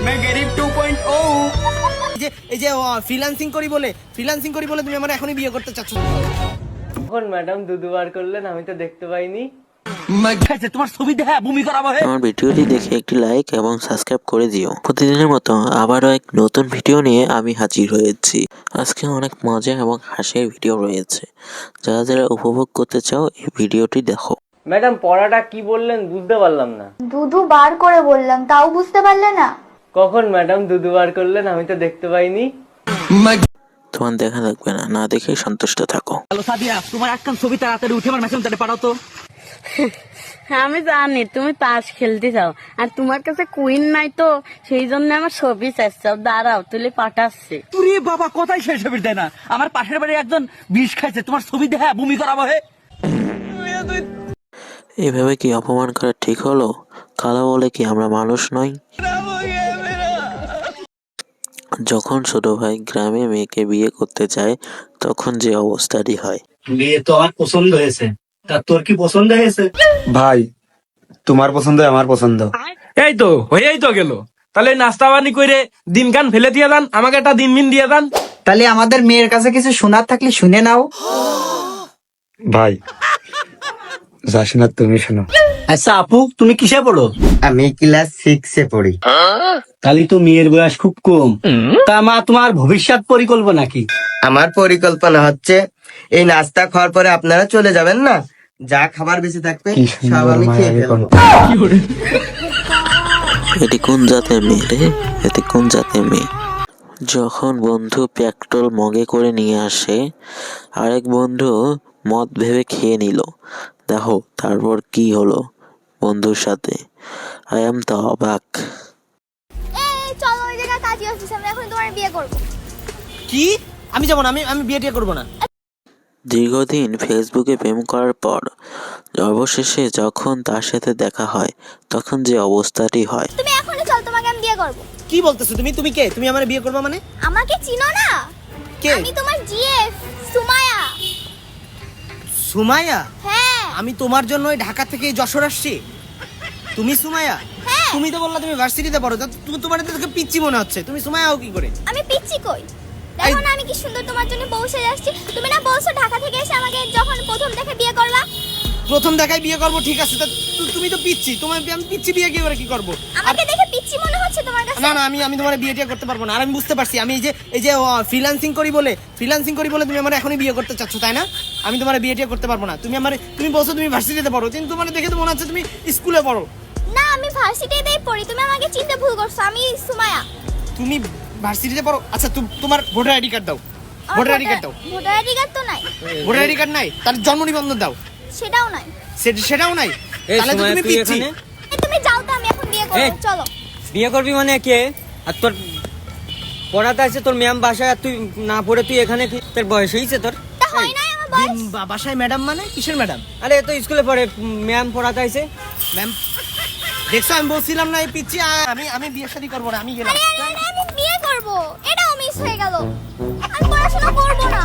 मैं गरीब 2.0 এই যে ফ্রিল্যান্সিং করি বলে তুমি আমার এখনই বিয়ে করতে চাচ্ছ। তখন ম্যাডাম দুবার করলেন, আমি তো দেখতে পাইনি। তোমার ছবি দেখা বমি করাবো। আমার ভিডিওটি দেখে একটি লাইক এবং সাবস্ক্রাইব করে দিও। প্রতিদিনের মতো আবারও এক নতুন ভিডিও নিয়ে আমি হাজির হয়েছি। আজকে অনেক মজা এবং হাসির ভিডিও রয়েছে, যারা যারা উপভোগ করতে চাও এই ভিডিওটি দেখো। ম্যাডাম পড়াটা কি বললেন বুঝতে পারলাম না। দুবার করে বললাম, তাও বুঝতে পারলে না? কখন ম্যাডাম দুবার করলেন, আমি তো দেখতে পাইনি। তোমার দেখা লাগবে না, না দেখেই সন্তুষ্ট থাকো। হ্যালো সাদিয়া, তোমার একখান ছবি তাড়াতাড়ি উঠে আমার মেসেঞ্জারে পাঠাও তো। আমি জানি তুমি তাস খেলতে চাও, আর তোমার কাছে কুইন নাই, তো সেই জন্য আমার ছবি চাইছাও। দাঁড়াও, তুলে পাঠাচ্ছি। তুই বাবা কোথায় শেষ ছবি দেয় না, আমার পাশের বাড়ি একজন বিষ খাইছে, তোমার ছবি দেখা বমি করাবো। হে এভাবে কি অপমান করা ঠিক হলো? কালা বলে কি আমরা মানুষ নই? যখন ছোট ভাই গ্রামে মেয়েকে বিয়ে করতে যায়, তখন যে অবস্থাটি হয়। মেয়ে তো আমার পছন্দ হয়েছে, তা তোর কি পছন্দ হয়েছে? ভাই, তোমার পছন্দ আমার পছন্দ। এই তো হয়েই তো গেল। তাহলে নাস্তা পানি করে দিন কান ফেলে দিয়ে দেন, আমাকে একটা দিন দিয়ে দেন। তাহলে আমাদের মেয়ের কাছে কিছু শোনার থাকলে শুনে নাও। ভাই যাস না, তুমি শোনো। আচ্ছা আপু, তুমি কিসে পড়ো? আমি ক্লাস 6 এ পড়ি। তাহলে তো মেয়ের বয়স খুব কম। তা মা, তোমার ভবিষ্যৎ পরিকল্পনা কি? আমার পরিকল্পনা হচ্ছে এই নাস্তা খাওয়ার পরে আপনারা চলে যাবেন না, যা খাবার বেঁচে থাকবে কি সব সুন্দর আমি খেয়ে মায়াবী ফেলবো। এটি কোন জাতের মেয়ে রে? এটি কোন জাতের মেয়ে? যখন বন্ধু পেট্রোল মগে করে নিয়ে আসে, আরেক বন্ধু মদ ভেবে খেয়ে নিল। দেখো তারপর কি হলো বন্ধুর সাথে। আই এম তো অবাক। চলো ওই জায়গায় কাজী অফিস, আমি এখন তোমার বিয়ে করব। কি? আমি যাবো না, আমি বিয়ে করবো না। দীর্ঘদিন ফেসবুকে প্রেম করার পর অবশেষে যখন তার সাথে দেখা হয়, তখন যে অবস্থাটি হয়। তুমি এখনই চল, তোমাকে আমি বিয়ে করব। কি বলতেছো তুমি? তুমি কে? তুমি আমার বিয়ে করবে মানে? আমাকে চিনো না? কে? আমি তোমার জিএফ সুমায়া। সুমাইয়া? হ্যাঁ। আমি তোমার জন্য ঢাকা থেকে যশোর আসছি। তুমি সুমাইয়া? হ্যাঁ। তুমি তো বললা তুমি ভার্সিটিতে পড়ো, তোমার তো পিচ্চি মনে হচ্ছে। তুমি সুমাইয়া হও কি করে? আমি পিচ্চি কই? দেখো না আমি কি সুন্দর তোমার জন্য বউ সেজে আসছি। তুমি না বলছো ঢাকা থেকে এসে আমাকে যখন প্রথম দেখে বিয়ে করবা। প্রথম দেখায় বিয়ে করবো, ঠিক আছে। তা তুমি তো পিচ্চি, আমি পিচ্চি বিয়ে কি করবো? আমাকে দেখে পিচ্চি মনে হচ্ছে তোমার কাছে? না আমি তোমার বিয়ে করতে পারবো না। আর আমি বুঝতে পারছি, আমি এই যে ফ্রিল্যান্সিং করি বলে তুমি আমার এখনই বিয়ে করতে চাচ্ছ, তাই না? আমি তোমার বিয়ে করতে পারবো না। তুমি বলছো তুমি ভার্সিটিতে পড়ো, কিন্তু তোমার দেখে তো মনে হচ্ছে তুমি স্কুলে পড়ো। না, আমি ভার্সিটিতেই পড়ি। তুমি আমাকে চিনতে ভুল করছো। আমি সুমায়া। তুমি ভার্সিটিতে পড়ো? আচ্ছা তোমার ভোটার আইডি কার্ড দাও। ভোটার আইডি কার্ড দাও। ভোটার আইডি কার্ড তো নাই। ভোটার আইডি কার্ড নাই? তাহলে জন্ম নিবন্ধন দাও। সেটাও নাই। সেটাও নাই? তাহলে তো তুমি পিচ্চি। তুমি যাও তো, আমি এখন বিয়ে করব। চলো। বিয়ে করবি মানে কে? আর তোর পড়াতে আছে তোর ম্যাম বাসায়, আর তুই না পড়ে তুই এখানে কি? তোর বয়স হয়েছে তোর? তা হয় নাই আমার বয়স? বাসায় ম্যাডাম মানে কিসের ম্যাডাম? আরে তো স্কুলে পড়ে, ম্যাম পড়াতে আছে। ম্যাম দেখছো, আমি বলছিলাম না এই পিচ্চি। আমি বিয়ে শাদী করবো না, আমি গেলাম। আরে আমি বিয়ে করব, এটাও মিস হয়ে গেল। আমি পড়াশোনা করব না।